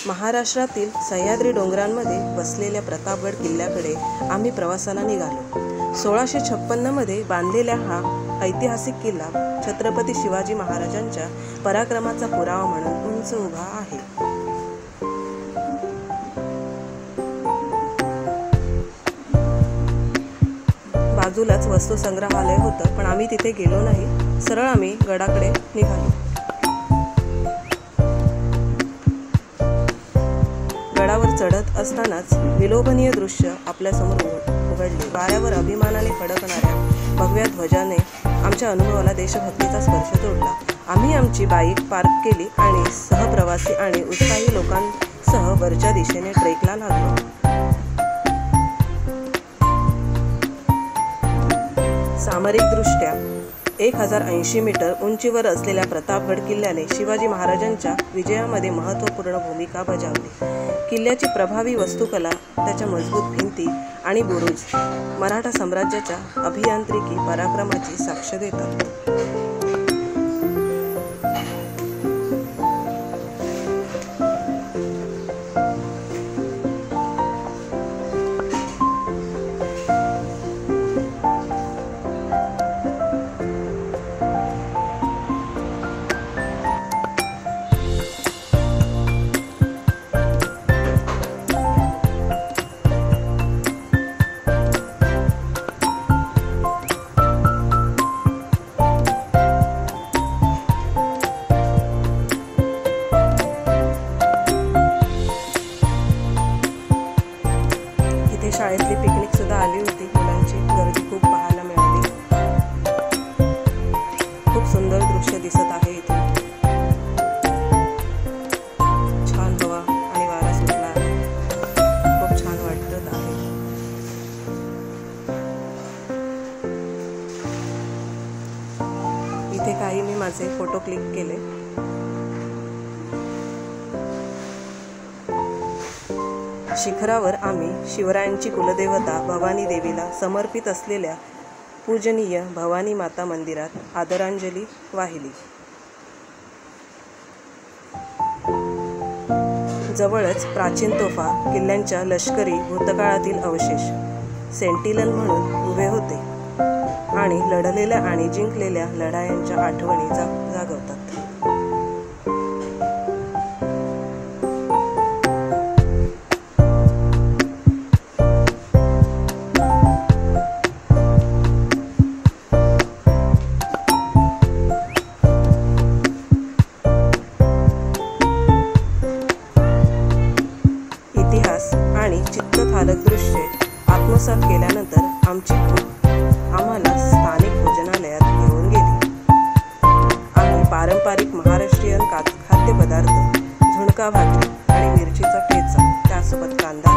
महाराष्ट्रातील सह्याद्री डोंगरांमध्ये वसलेल्या प्रतापगड किल्ल्याकडे आम्ही प्रवासाला निघालो. 1656 मध्ये बांधलेला हा ऐतिहासिक किल्ला छत्रपती शिवाजी महाराजांच्या पराक्रमाचा पुरावा म्हणून उंच उभा आहे. बाजूलाच वस्तू संग्रहालय होतं, पण आम्ही तिथे गेलो नाही. सरळ आम्ही गडाकडे निघालो. गडावर चढत असतानाच विलोभनीय दृश्य आपल्यासमोर उघडले. वाऱ्यावर अभिमानाने फडकणाऱ्या भगव्या ध्वजाने आमच्या अनुभवाला देशभक्तीचा स्पर्श जोडला. आम्ही आमची बाईक पार्क केली आणि सहप्रवासी आणि उत्साही लोकांसह वरच्या दिशेने ट्रेकला लागलो. सामरिकदृष्ट्या 1080 मीटर उंचीवर असलेल्या प्रतापगड किल्ल्याने शिवाजी महाराजांच्या विजयामध्ये महत्त्वपूर्ण भूमिका बजावली. किल्ल्याची प्रभावी वास्तुकला, त्याच्या मजबूत भिंती आणि बुरुज मराठा साम्राज्याच्या अभियांत्रिकी पराक्रमाची साक्ष देतात. शाळेतली पिकनिक सुद्धा आली होती. मुलांची गर्दी खूप पाहायला मिळाली. खूप सुंदर दृश्य दिसत आहे इथून. छान हवा आणि वारा सुटला आहे. खूप छान वाटत आहे. इथे काही मी माझे फोटो क्लिक केले. शिखरावर आम्ही शिवरायांची कुलदेवता भवानी देवीला समर्पित असलेल्या पूजनीय भवानी माता मंदिरात आदरांजली वाहिली. जवळच प्राचीन तोफा, किल्ल्यांच्या लष्करी भूतकाळातील अवशेष सेंटिनल म्हणून उभे होते आणि लढलेल्या आणि जिंकलेल्या लढायांच्या आठवणी जागवतात. आणि चित्तथारक दृश्ये आत्मसात केल्यानंतर आमची ग्रुप आम्हाला स्थानिक भोजनालयात घेऊन गेली. आम्ही पारंपरिक महाराष्ट्रीयन खाद्यपदार्थ, झुणका भाकरी आणि मिरचीचा ठेचा, त्यासोबत कांदा